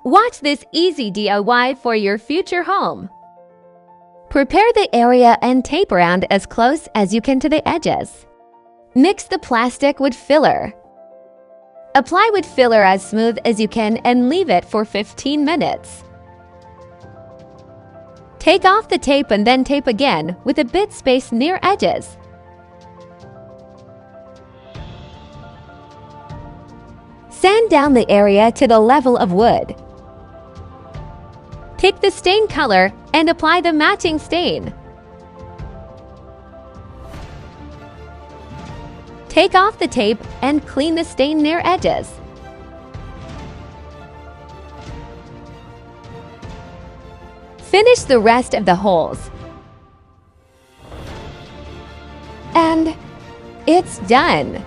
Watch this easy DIY for your future home. Prepare the area and tape around as close as you can to the edges. Mix the plastic with filler. Apply wood filler as smooth as you can and leave it for 15 minutes. Take off the tape and then tape again with a bit space near edges. Sand down the area to the level of wood. Pick the stain color and apply the matching stain. Take off the tape and clean the stain near edges. Finish the rest of the holes. And it's done!